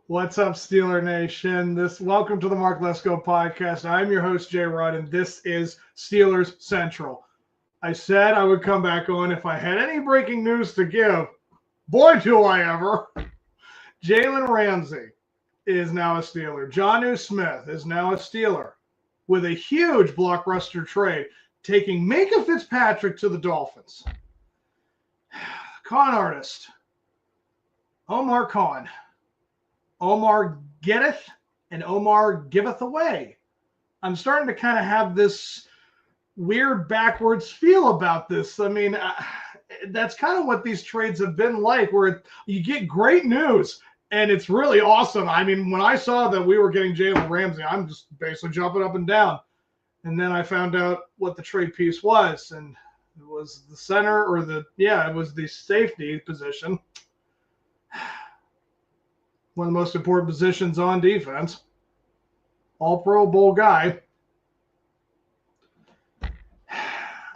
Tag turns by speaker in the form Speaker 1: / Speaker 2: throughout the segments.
Speaker 1: What's up, Steeler Nation? Welcome to the Mark Lesko Podcast. I'm your host, Jay Rudd, and this is Steelers Central. I said I would come back on if I had any breaking news to give. Boy, do I ever. Jalen Ramsey is now a Steeler. Jonnu Smith is now a Steeler with a huge blockbuster trade, taking Minkah Fitzpatrick to the Dolphins. Con artist, Omar Khan. Omar getteth and Omar giveth away. I'm starting to kind of have this weird backwards feel about this. I mean, that's kind of what these trades have been like, where you get great news and it's really awesome. I mean, when I saw that we were getting Jalen Ramsey, I'm just basically jumping up and down. And then I found out what the trade piece was, and it was the center, or it was the safety position. One of the most important positions on defense. All Pro Bowl guy.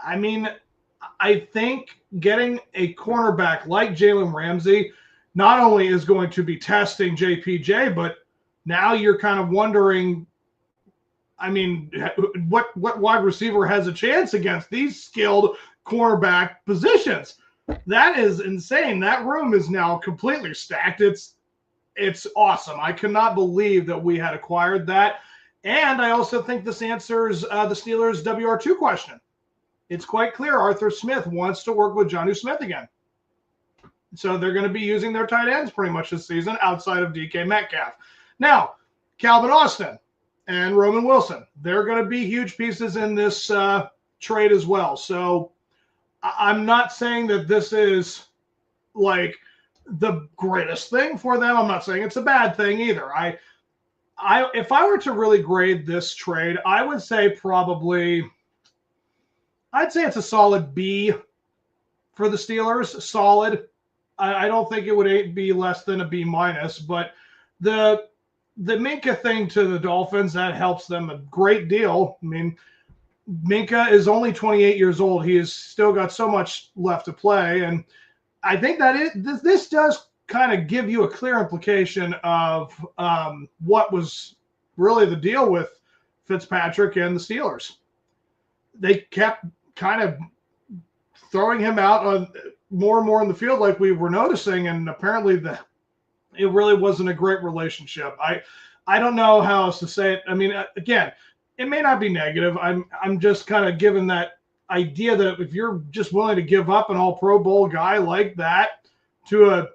Speaker 1: I mean, I think getting a cornerback like Jalen Ramsey not only is going to be testing JPJ, but now you're kind of wondering, I mean, what wide receiver has a chance against these skilled cornerback positions? That is insane. That room is now completely stacked. It's awesome. I cannot believe that we had acquired that. And I also think this answers the Steelers' WR2 question. It's quite clear Arthur Smith wants to work with Jonnu Smith again. So they're going to be using their tight ends pretty much this season outside of DK Metcalf. Now, Calvin Austin and Roman Wilson, they're going to be huge pieces in this trade as well. So I'm not saying that this is like the greatest thing for them. I'm not saying it's a bad thing either. If I were to really grade this trade, I would say I'd say it's a solid B for the Steelers. Solid. I don't think it would be less than a B minus, but the Minkah thing to the Dolphins, that helps them a great deal. I mean, Minkah is only 28 years old. He has still got so much left to play, and I think that this does kind of give you a clear implication of what was really the deal with Fitzpatrick and the Steelers. They kept kind of throwing him out on more and more in the field like we were noticing, and apparently it really wasn't a great relationship. I don't know how else to say it. I mean, again, it may not be negative. I'm just kind of giving that idea that if you're just willing to give up an all Pro Bowl guy like that to a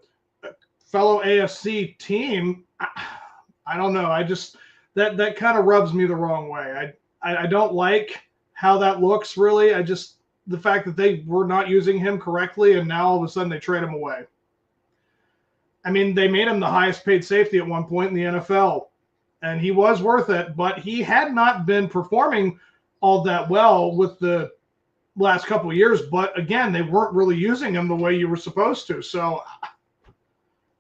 Speaker 1: fellow AFC team, I don't know. I just that kind of rubs me the wrong way. I don't like how that looks, really. The fact that they were not using him correctly, and now all of a sudden they trade him away. I mean, they made him the highest paid safety at one point in the NFL, and he was worth it, but he had not been performing all that well with the last couple of years. But again, they weren't really using him the way you were supposed to. So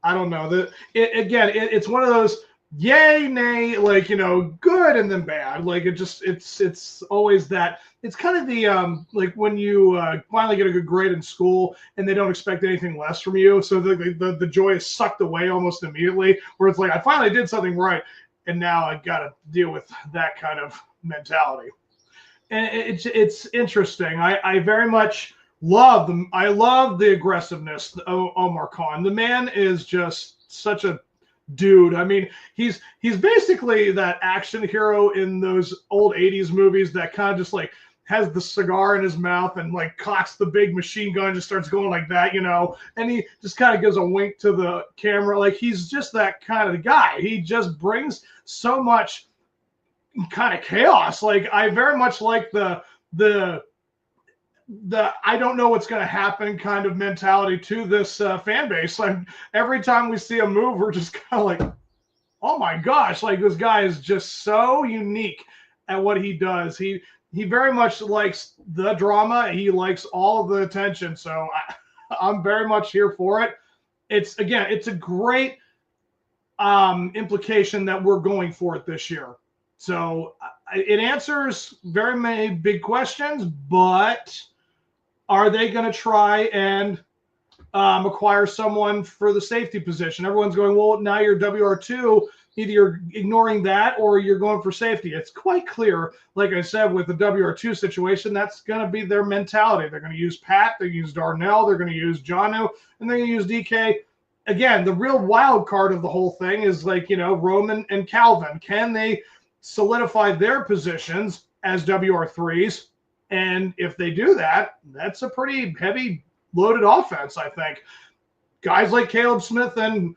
Speaker 1: I don't know. It's one of those yay, nay, like, good and then bad. Like it's always that. It's kind of the like when you finally get a good grade in school and they don't expect anything less from you. So the joy is sucked away almost immediately, where it's like, I finally did something right, and now I got to deal with that kind of mentality. And it's interesting. I very much love them. I love the aggressiveness of Omar Khan. The man is just such a dude. I mean, he's basically that action hero in those old 80s movies that kind of just like has the cigar in his mouth and like cocks the big machine gun, just starts going like that, and he just kind of gives a wink to the camera. Like, he's just that kind of guy. He just brings so much kind of chaos. Like, I very much like the I don't know what's going to happen kind of mentality to this fan base. Like, every time we see a move, we're just kind of like, oh my gosh, like, this guy is just so unique at what he does. He very much likes the drama. He likes all of the attention. So I'm very much here for it. It's a great implication that we're going for it this year. So it answers very many big questions, but are they going to try and acquire someone for the safety position. Everyone's going, well, now you're WR2. Either you're ignoring that or you're going for safety. It's quite clear, like I said, with the WR2 situation, that's going to be their mentality. They're going to use Pat, they're going to use Darnell, they're going to use Jonnu, and they're going to use DK. Again, the real wild card of the whole thing is like, Roman and Calvin. Can they solidify their positions as WR3s? And if they do that, that's a pretty heavy loaded offense, I think. Guys like Caleb Smith and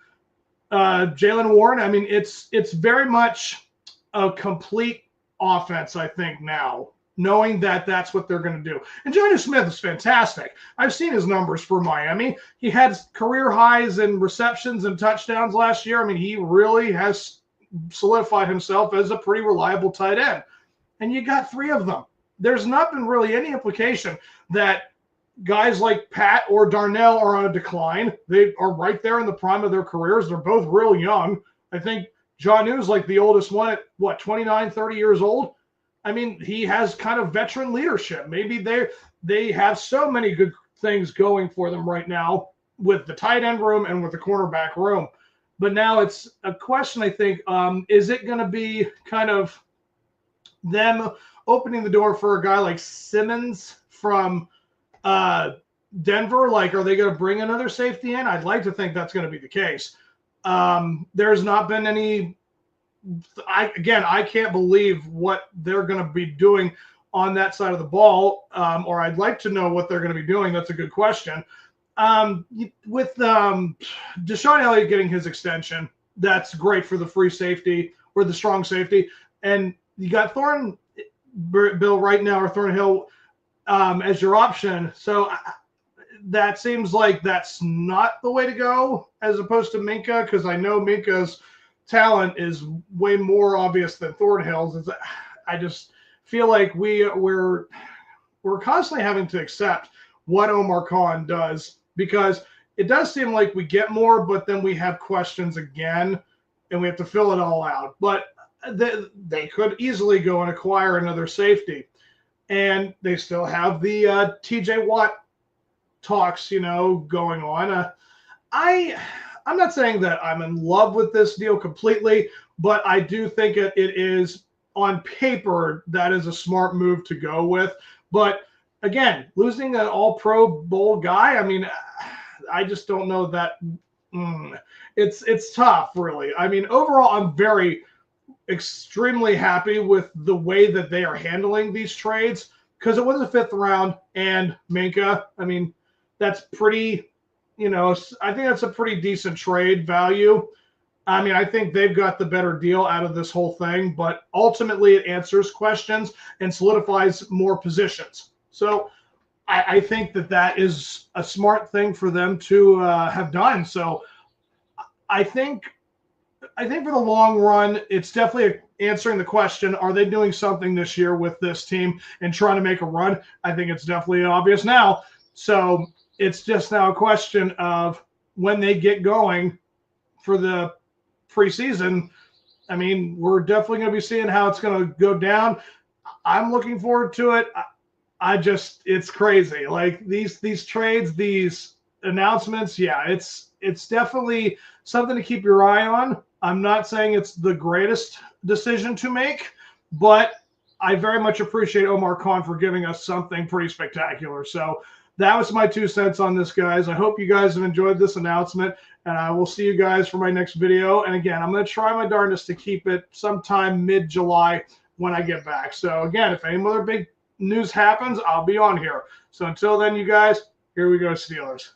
Speaker 1: Jalen Warren, I mean, it's very much a complete offense, I think, now, knowing that that's what they're going to do. And Jonnu Smith is fantastic. I've seen his numbers for Miami. He had career highs in receptions and touchdowns last year. I mean, he really has solidified himself as a pretty reliable tight end. And you got 3 of them. There's not been really any implication that guys like Pat or Darnell are on a decline. They are right there in the prime of their careers. They're both real young. I think Jonnu's like the oldest one at, 29, 30 years old? I mean, he has kind of veteran leadership. Maybe they have so many good things going for them right now with the tight end room and with the cornerback room. But now it's a question, I think, is it going to be kind of them opening the door for a guy like Simmons from Denver? Like, are they going to bring another safety in? I'd like to think that's going to be the case. There's not been any. I can't believe what they're going to be doing on that side of the ball, or I'd like to know what they're going to be doing. That's a good question. With Deshaun Elliott getting his extension, that's great for the free safety or the strong safety. And you got Thornhill right now, or Thornhill as your option. So that seems like that's not the way to go as opposed to Minkah, because I know Minkah's talent is way more obvious than Thornhill's. I just feel like we're constantly having to accept what Omar Khan does, because it does seem like we get more, but then we have questions again, and we have to fill it all out. But they could easily go and acquire another safety, and they still have the TJ Watt talks, going on. I'm not saying that I'm in love with this deal completely, but I do think it is, on paper, that is a smart move to go with. But again, losing an all-pro bowl guy, I mean, I just don't know that. It's tough, really. I mean, overall, I'm extremely happy with the way that they are handling these trades, because it was a 5th round and Minkah. I mean, that's pretty. I think that's a pretty decent trade value. I mean, I think they've got the better deal out of this whole thing, but ultimately it answers questions and solidifies more positions. So I think that is a smart thing for them to have done. So I think for the long run, it's definitely answering the question, are they doing something this year with this team and trying to make a run? I think it's definitely obvious now. So it's just now a question of when they get going for the preseason. I mean, we're definitely going to be seeing how it's going to go down. I'm looking forward to it. It's crazy. Like these trades, these announcements. Yeah, it's definitely something to keep your eye on. I'm not saying it's the greatest decision to make, but I very much appreciate Omar Khan for giving us something pretty spectacular. So that was my 2 cents on this, guys. I hope you guys have enjoyed this announcement, and I will see you guys for my next video. And again, I'm going to try my darndest to keep it sometime mid-July when I get back. So again, if any other big news happens, I'll be on here. So until then, you guys, here we go, Steelers.